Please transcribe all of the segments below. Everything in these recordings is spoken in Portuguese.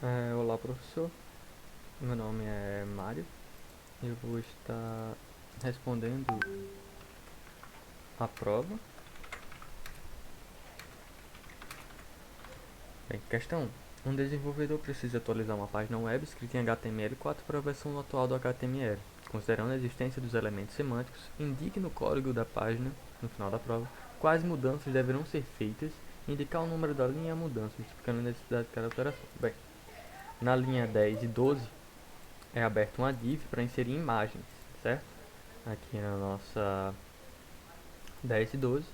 Olá, professor. Meu nome é Mário. Eu vou estar respondendo a prova. Bem, questão 1. Um desenvolvedor precisa atualizar uma página web escrita em HTML4 para a versão atual do HTML. Considerando a existência dos elementos semânticos, indique no código da página, no final da prova, quais mudanças deverão ser feitas e indicar o número da linha e a mudança, justificando a necessidade de cada alteração. Bem, na linha 10 e 12 é aberto uma div para inserir imagens, certo? Aqui na nossa 10 e 12,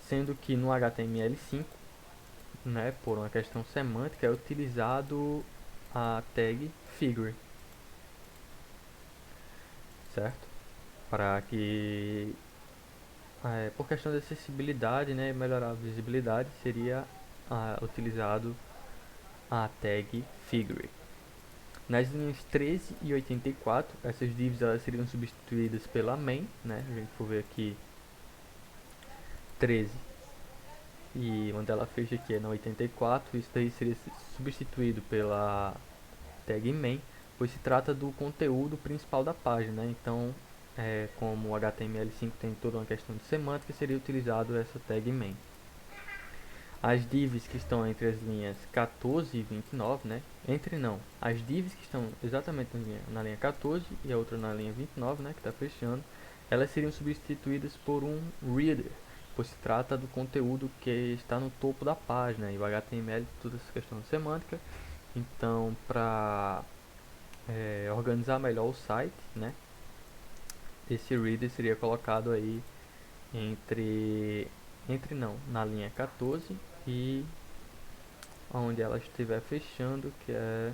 sendo que no HTML5, né, por uma questão semântica, é utilizado a tag figure, certo? Para que, por questão de acessibilidade, né, melhorar a visibilidade, seria utilizado a tag figure. Nas linhas 13 e 84, essas divs elas seriam substituídas pela main, né? A gente for ver aqui 13 e onde ela fecha aqui é na 84, isso daí seria substituído pela tag main, pois se trata do conteúdo principal da página, né? Então, como o HTML5 tem toda uma questão de semântica, seria utilizado essa tag main. As divs que estão entre as linhas 14 e 29, né? As divs que estão exatamente na linha 14 e a outra na linha 29, né? Que está fechando, elas seriam substituídas por um reader, pois se trata do conteúdo que está no topo da página, e o HTML toda essa questão de semântica. Então, para organizar melhor o site, né? Esse reader seria colocado aí na linha 14 e onde ela estiver fechando, que é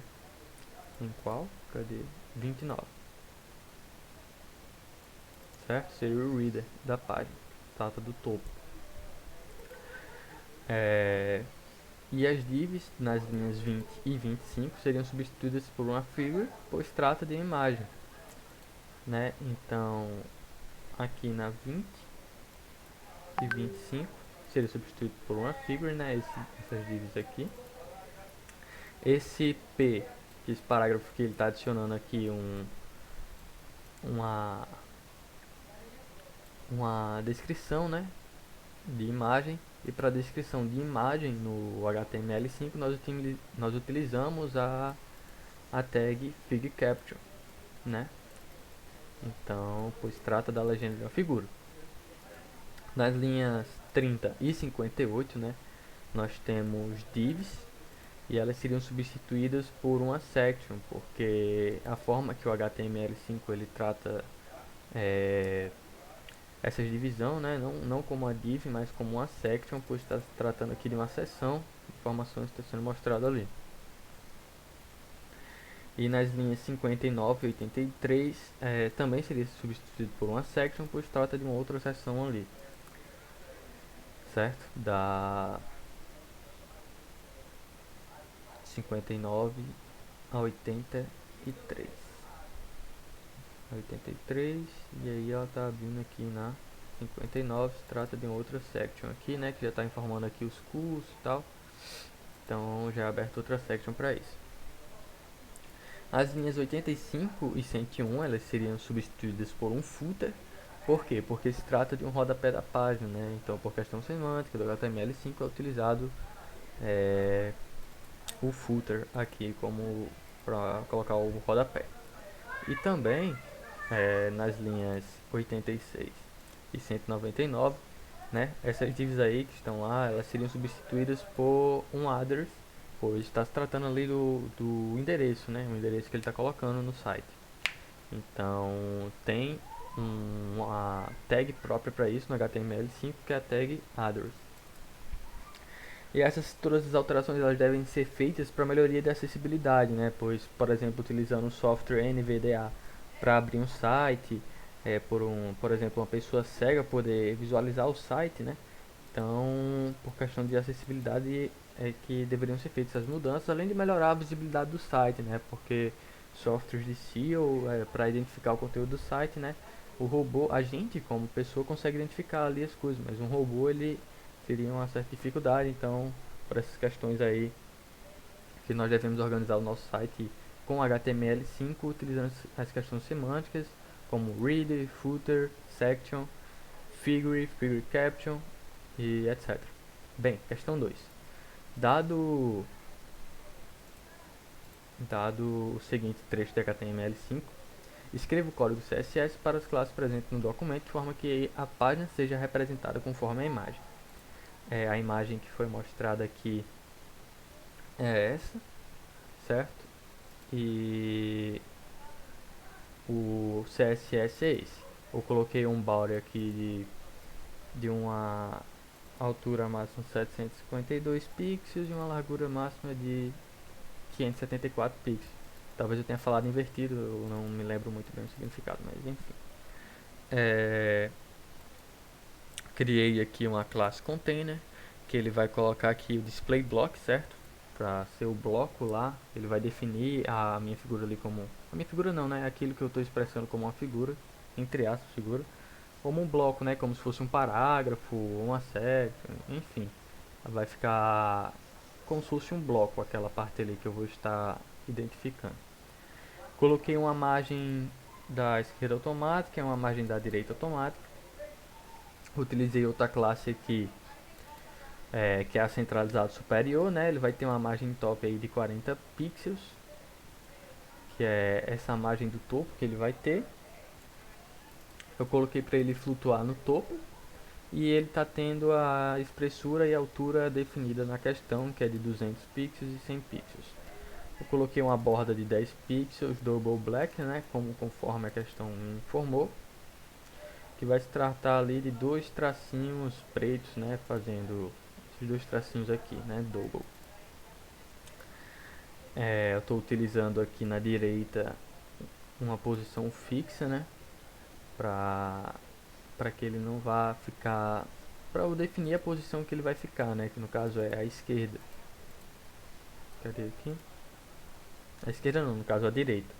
em qual? Cadê? 29, certo? Seria o reader da página, trata do topo. E as divs nas linhas 20 e 25 seriam substituídas por uma figure, pois trata de imagem, né? Então, aqui na 20 e 25 seria substituído por uma figure, né? Essas divs aqui. Esse P, esse parágrafo que ele está adicionando aqui uma, uma descrição, né, de imagem. E para descrição de imagem no HTML5 nós utilizamos a tag figCapture, né? Então, pois trata da legenda de uma figura. Nas linhas 30 e 58, né, nós temos divs e elas seriam substituídas por uma section, porque a forma que o HTML5 ele trata essa divisão, né, não como uma div, mas como uma section, pois está se tratando aqui de uma seção, informações estão sendo mostradas ali. E nas linhas 59 e 83 também seria substituído por uma section, pois trata de uma outra seção ali, certo? Da 59 a 83. 83, e aí ela está abrindo aqui na 59, se trata de uma outra section aqui, né, que já está informando aqui os cursos e tal. Então já é aberto outra section para isso. As linhas 85 e 101 elas seriam substituídas por um footer. Por quê? Porque se trata de um rodapé da página, né? Então, por questão semântica do HTML5 é utilizado o footer aqui como para colocar o rodapé. E também nas linhas 86 e 199, né? Essas divs aí que estão lá, elas seriam substituídas por um others, pois está se tratando ali do endereço, né? O endereço que ele está colocando no site. Então tem uma tag própria para isso no HTML5, que é a tag others. E todas as alterações elas devem ser feitas para melhoria da acessibilidade, né? Pois, por exemplo, utilizando o software NVDA para abrir um site, por exemplo, uma pessoa cega poder visualizar o site, né? Então, por questão de acessibilidade é que deveriam ser feitas essas mudanças, além de melhorar a visibilidade do site, né? Porque softwares de SEO para identificar o conteúdo do site, né? O robô, a gente como pessoa consegue identificar ali as coisas, mas um robô ele teria uma certa dificuldade, então por essas questões aí que nós devemos organizar o nosso site com HTML5 utilizando as questões semânticas como reader, footer, section, figure, figure caption e etc. Bem, questão 2. Dado o seguinte trecho de HTML5, escreva o código CSS para as classes presentes no documento de forma que a página seja representada conforme a imagem. A imagem que foi mostrada aqui é essa, certo? E o CSS é esse. Eu coloquei um border aqui de uma altura máxima de 752 pixels e uma largura máxima de 574 pixels. Talvez eu tenha falado invertido, eu não me lembro muito bem o significado, mas enfim. Criei aqui uma classe container, que ele vai colocar aqui o display block, certo? Para ser o bloco lá, ele vai definir a minha figura ali como... A minha figura não, né? Aquilo que eu estou expressando como uma figura, entre aspas, figura. Como um bloco, né? Como se fosse um parágrafo, uma série, enfim. Vai ficar como se fosse um bloco, aquela parte ali que eu vou estar identificando. Coloquei uma margem da esquerda automática e uma margem da direita automática. Utilizei outra classe aqui, que é a centralizado superior, né? Ele vai ter uma margem top aí de 40 pixels, que é essa margem do topo que ele vai ter. Eu coloquei para ele flutuar no topo e ele está tendo a espessura e altura definida na questão, que é de 200 pixels e 100 pixels. Eu coloquei uma borda de 10 pixels double black, né, conforme a questão me informou, que vai se tratar ali de dois tracinhos pretos, né, fazendo esses dois tracinhos aqui, né, double. Eu estou utilizando aqui na direita uma posição fixa, né, para que ele não vá ficar, para eu definir a posição que ele vai ficar, né, que no caso é a esquerda. Cadê aqui? A esquerda não, no caso a direita.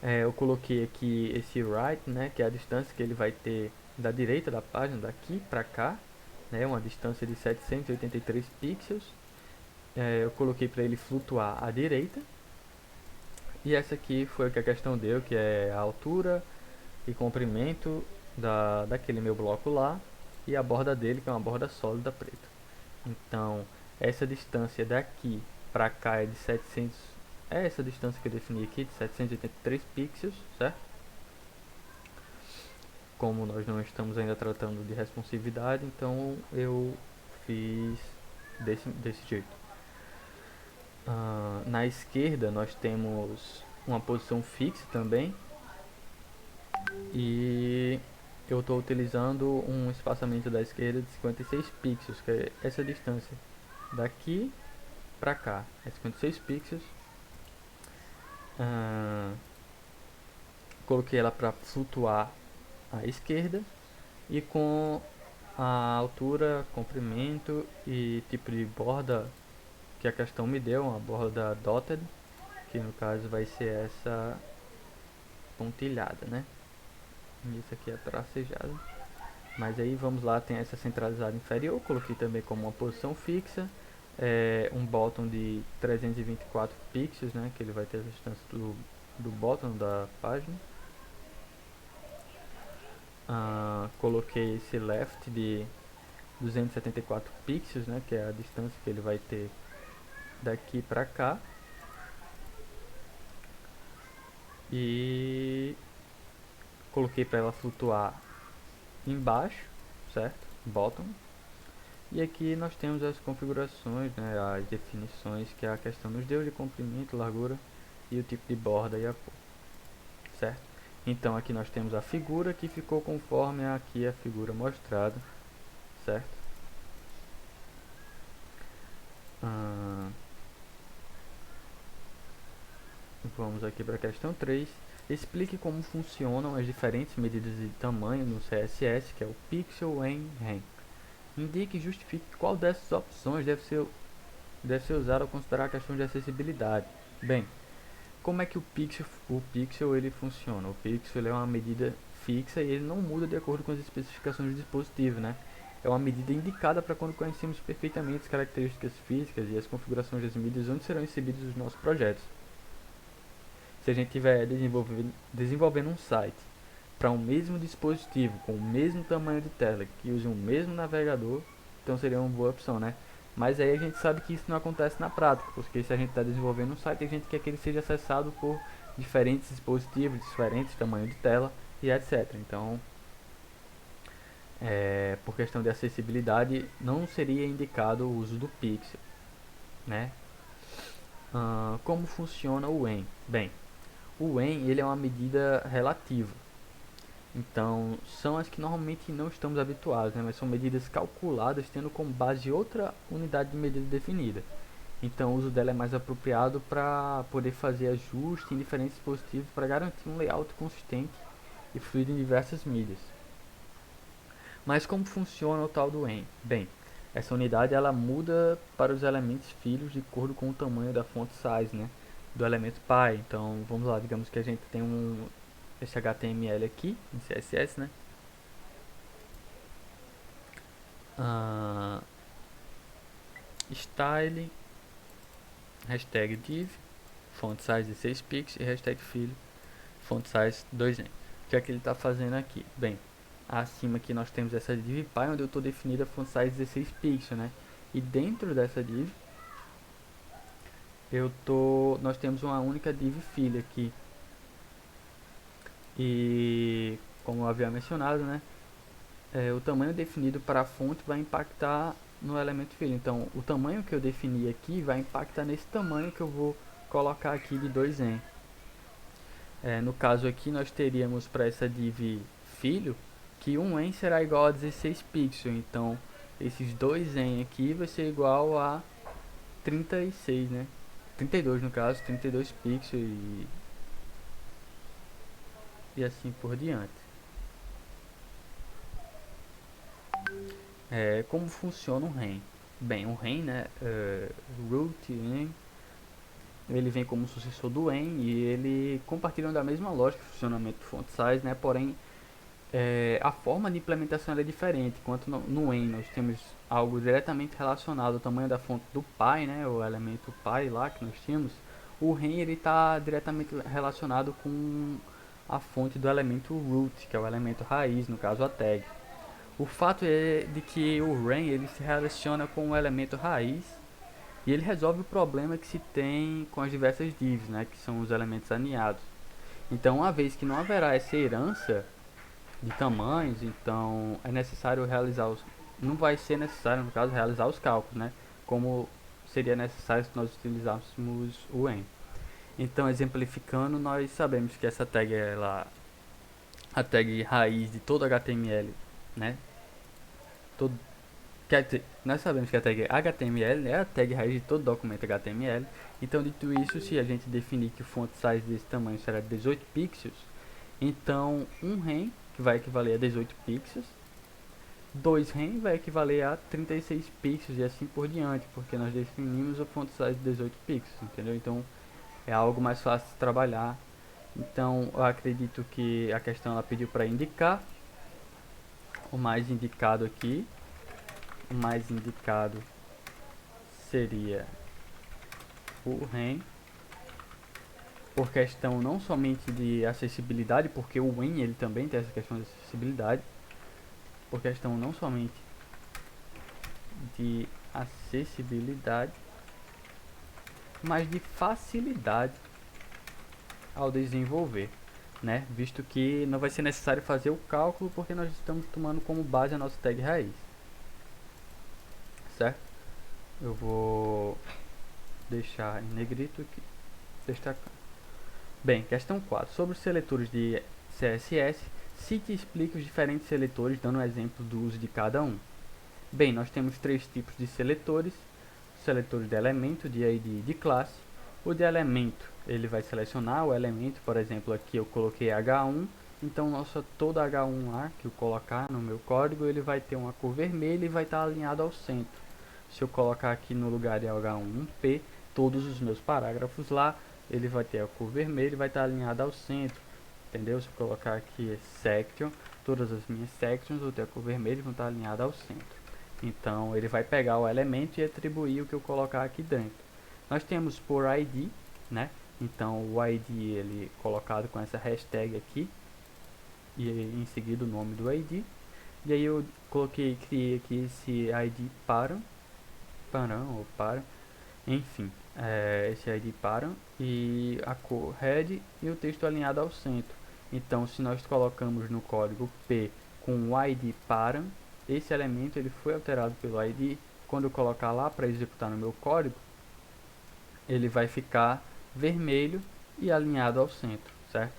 Eu coloquei aqui esse right, né, que é a distância que ele vai ter da direita da página, daqui para cá, né, uma distância de 783 pixels. Eu coloquei para ele flutuar à direita. E essa aqui foi o que a questão deu, que é a altura e comprimento daquele meu bloco lá, e a borda dele, que é uma borda sólida preta. Então, essa distância daqui para cá é de 700, é essa distância que eu defini aqui, de 783 pixels, certo? Como nós não estamos ainda tratando de responsividade, então eu fiz desse jeito. Na esquerda nós temos uma posição fixa também, e eu estou utilizando um espaçamento da esquerda de 56 pixels, que é essa distância daqui para cá, é 56 pixels. Coloquei ela para flutuar à esquerda e com a altura, comprimento e tipo de borda que a questão me deu, uma borda dotted, que no caso vai ser essa pontilhada, né? Isso aqui é tracejada. Mas aí vamos lá, tem essa centralizada inferior, coloquei também como uma posição fixa, um bottom de 324 pixels, né, que ele vai ter a distância do bottom da página. Coloquei esse left de 274 pixels, né, que é a distância que ele vai ter daqui para cá. E coloquei para ela flutuar embaixo, certo? Bottom. E aqui nós temos as configurações, né, as definições, que é a questão dos deus de comprimento, largura e o tipo de borda e a cor, certo? Então aqui nós temos a figura que ficou conforme aqui a figura mostrada, certo? Vamos aqui para a questão 3. Explique como funcionam as diferentes medidas de tamanho no CSS, que é o pixel em rem. Indique e justifique qual dessas opções deve ser usada ao considerar a questão de acessibilidade. Bem, como é que o pixel ele funciona? O pixel ele é uma medida fixa e ele não muda de acordo com as especificações do dispositivo, né? é uma medida indicada para quando conhecemos perfeitamente as características físicas e as configurações das mídias onde serão exibidos os nossos projetos. Se a gente estiver desenvolvendo um site para um mesmo dispositivo, com o mesmo tamanho de tela, que use o mesmo navegador, então seria uma boa opção, né? Mas aí a gente sabe que isso não acontece na prática, porque se a gente está desenvolvendo um site, a gente quer que ele seja acessado por diferentes dispositivos, diferentes tamanhos de tela e etc. Então, por questão de acessibilidade, não seria indicado o uso do pixel, né? Como funciona o WEN? Bem, o WEN ele é uma medida relativa. Então, são as que normalmente não estamos habituados, né? Mas são medidas calculadas tendo como base outra unidade de medida definida. Então, o uso dela é mais apropriado para poder fazer ajuste em diferentes dispositivos para garantir um layout consistente e fluido em diversas mídias. Mas como funciona o tal do WEN? Bem, essa unidade ela muda para os elementos filhos de acordo com o tamanho da font size, né? Do elemento pi. Então, vamos lá, digamos que a gente tem esse HTML aqui, em CSS, né? Style, hashtag div, font size de 6 pixels e hashtag filho, font size 2n. O que é que ele está fazendo aqui? Bem, acima aqui nós temos essa div py, onde eu estou definindo a font size 16 pixels, né? E dentro dessa div, nós temos uma única div filho aqui. E como eu havia mencionado, né? O tamanho definido para a fonte vai impactar no elemento filho. Então, o tamanho que eu defini aqui vai impactar nesse tamanho que eu vou colocar aqui de 2n. No caso aqui, nós teríamos para essa div filho que 1n será igual a 16 pixels. Então, esses 2n aqui vai ser igual a 36, né? 32 no caso, 32 pixels e assim por diante. Como funciona o REM? Bem, o REM, né, root REM, ele vem como sucessor do EN e ele compartilham da mesma lógica de funcionamento do font size, né, porém a forma de implementação é diferente. Enquanto no EN nós temos algo diretamente relacionado ao tamanho da fonte do pi, né, o elemento pi lá que nós tínhamos, o REM ele está diretamente relacionado com a fonte do elemento root, que é o elemento raiz, no caso a tag. O fato é de que o REN ele se relaciona com o elemento raiz e ele resolve o problema que se tem com as diversas divs, né, que são os elementos aninhados. Então, uma vez que não haverá essa herança de tamanhos, então é necessário não vai ser necessário, no caso, realizar os cálculos, né, como seria necessário se nós utilizássemos o WEN. Então, exemplificando, nós sabemos que essa tag é a tag raiz de todo HTML, né? Quer dizer, nós sabemos que a tag HTML é a tag raiz de todo documento HTML. Então, dito isso, se a gente definir que o font size desse tamanho será 18 pixels, então um rem, que vai equivaler a 18 pixels, 2 rem vai equivaler a 36 pixels e assim por diante, porque nós definimos o font size de 18 pixels, entendeu? Então, é algo mais fácil de trabalhar. Então, eu acredito que a questão ela pediu para indicar o mais indicado aqui. O mais indicado seria o REN, por questão não somente de acessibilidade, porque o WIN ele também tem essa questão de acessibilidade, por questão não somente de acessibilidade, mas de facilidade ao desenvolver, né? Visto que não vai ser necessário fazer o cálculo, porque nós estamos tomando como base a nossa tag raiz, certo? Eu vou deixar em negrito aqui, destacando. Bem, questão 4. Sobre os seletores de CSS, cite e explique os diferentes seletores, dando um exemplo do uso de cada um. Bem, nós temos 3 tipos de seletores. Seletores de elemento, de ID de classe. O de elemento, ele vai selecionar o elemento, por exemplo, aqui eu coloquei H1, então todo H1 lá que eu colocar no meu código, ele vai ter uma cor vermelha e vai estar alinhado ao centro. Se eu colocar aqui no lugar de H1P, todos os meus parágrafos lá, ele vai ter a cor vermelha e vai estar alinhado ao centro, entendeu? Se eu colocar aqui section, todas as minhas sections vão ter a cor vermelha e vão estar alinhadas ao centro. Então ele vai pegar o elemento e atribuir o que eu colocar aqui dentro. Nós temos por ID, né? Então o ID ele colocado com essa hashtag aqui e em seguida o nome do ID. E aí eu criei aqui esse ID para, enfim, esse ID para e a cor red e o texto alinhado ao centro. Então se nós colocamos no código P com o ID para, esse elemento ele foi alterado pelo ID. Quando eu colocar lá para executar no meu código, ele vai ficar vermelho e alinhado ao centro, certo?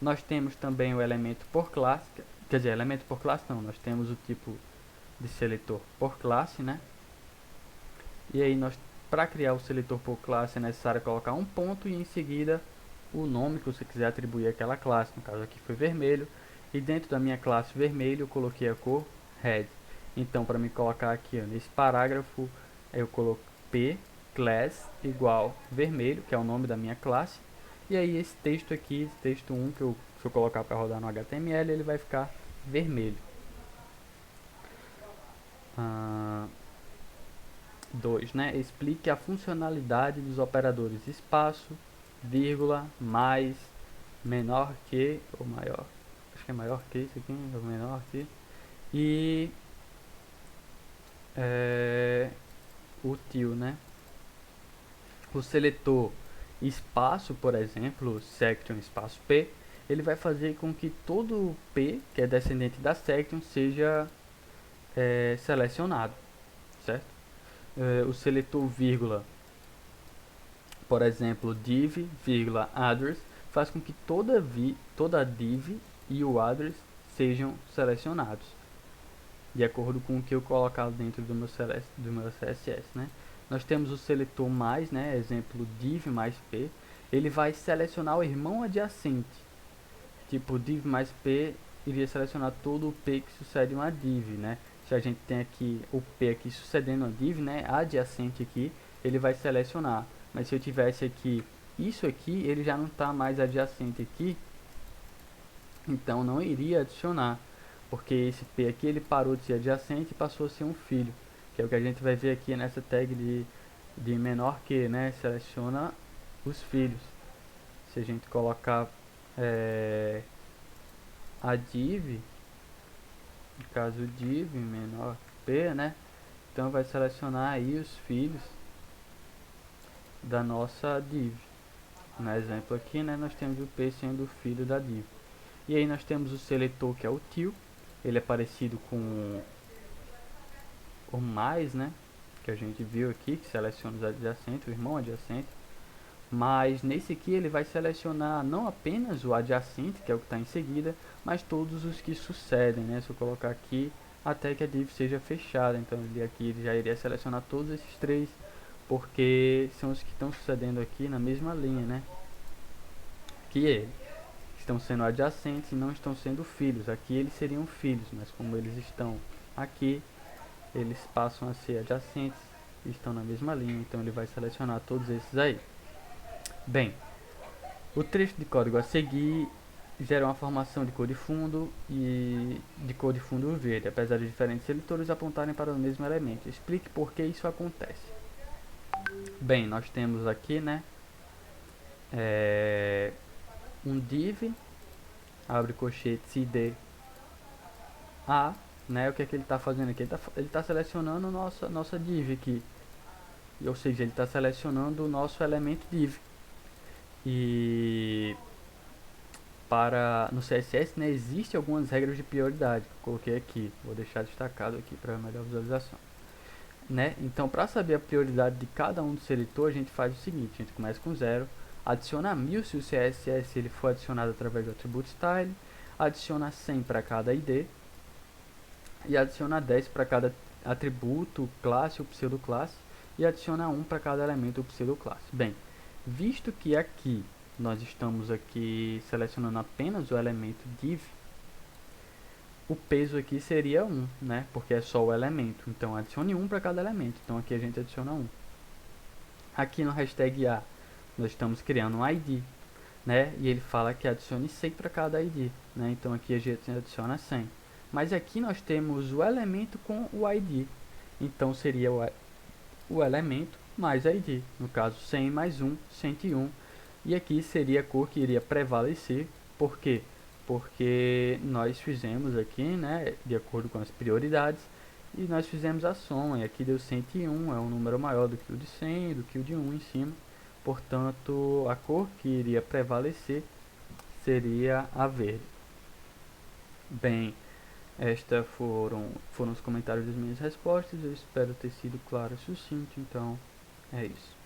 Nós temos também o elemento por classe, quer dizer, elemento por classe não, nós temos o tipo de seletor por classe, né? E aí nós, para criar o seletor por classe é necessário colocar um ponto e em seguida o nome que você quiser atribuir àquela classe. No caso aqui foi vermelho, e dentro da minha classe vermelho eu coloquei a cor red. Então para me colocar aqui ó, nesse parágrafo eu coloco p class igual vermelho, que é o nome da minha classe. E aí esse texto aqui, esse texto 1 que se eu colocar para rodar no HTML, ele vai ficar vermelho. 2, né? Explique a funcionalidade dos operadores espaço, vírgula, mais, menor que ou maior. Acho que é maior que isso aqui, ou menor que. E útil, né? O seletor espaço, por exemplo, section espaço P, ele vai fazer com que todo P, que é descendente da section, seja selecionado, certo? O seletor vírgula, por exemplo, div, vírgula, address, faz com que toda div e o address sejam selecionados, de acordo com o que eu colocar dentro do meu CSS, né? Nós temos o seletor mais, né? Exemplo, div mais p, ele vai selecionar o irmão adjacente. Tipo, div mais p iria selecionar todo o p que sucede uma div, né? Se a gente tem aqui o p aqui sucedendo uma div, né? Adjacente aqui, ele vai selecionar. Mas se eu tivesse aqui isso aqui, ele já não está mais adjacente aqui, então não iria adicionar, porque esse p aqui ele parou de ser adjacente e passou a ser um filho, que é o que a gente vai ver aqui nessa tag de menor que, né? Seleciona os filhos. Se a gente colocar a div, no caso div menor p, né? Então vai selecionar aí os filhos da nossa div. No exemplo aqui, né, nós temos o p sendo o filho da div. E aí nós temos o seletor, que é o til. Ele é parecido com o mais, né, que a gente viu aqui, que seleciona os adjacentes, o irmão adjacente. Mas nesse aqui ele vai selecionar não apenas o adjacente, que é o que está em seguida, mas todos os que sucedem, né? Se eu colocar aqui até que a div seja fechada, então ele já iria selecionar todos esses três, porque são os que estão sucedendo aqui na mesma linha, né? Que eles estão sendo adjacentes e não estão sendo filhos. Aqui eles seriam filhos, mas como eles estão aqui, eles passam a ser adjacentes e estão na mesma linha, então ele vai selecionar todos esses aí. Bem, o trecho de código a seguir gera uma formação de cor de fundo e de cor de fundo verde, apesar de diferentes seletores apontarem para o mesmo elemento. Explique por que isso acontece. Bem, nós temos aqui, né, um div, abre colchetes id a, né, o que é que ele está fazendo aqui? Ele está selecionando nossa div aqui, ou seja, ele está selecionando o nosso elemento div. E no CSS, né, existe algumas regras de prioridade que eu coloquei aqui, vou deixar destacado aqui para melhor visualização, né? Então, para saber a prioridade de cada um dos seletores, a gente faz o seguinte: a gente começa com 0, adiciona 1000 se o CSS ele for adicionado através do atributo style, adiciona 100 para cada ID e adiciona 10 para cada atributo, classe ou pseudoclasse, e adiciona 1 para cada elemento ou pseudoclasse. Bem, visto que aqui nós estamos aqui selecionando apenas o elemento div, o peso aqui seria 1, né? Porque é só o elemento. Então adicione 1 para cada elemento. Então aqui a gente adiciona 1. Aqui no hashtag A nós estamos criando um ID. né? E ele fala que adicione 100 para cada ID, né? Então aqui a gente adiciona 100. Mas aqui nós temos o elemento com o ID. Então seria o elemento mais ID. No caso, 100 mais 1, 101. E aqui seria a cor que iria prevalecer. Por quê? Porque nós fizemos aqui, né, de acordo com as prioridades, e nós fizemos a soma. E aqui deu 101, é um número maior do que o de 100, do que o de 1 em cima. Portanto, a cor que iria prevalecer seria a verde. Bem, estas foram os comentários das minhas respostas. Eu espero ter sido claro e sucinto. Então, é isso.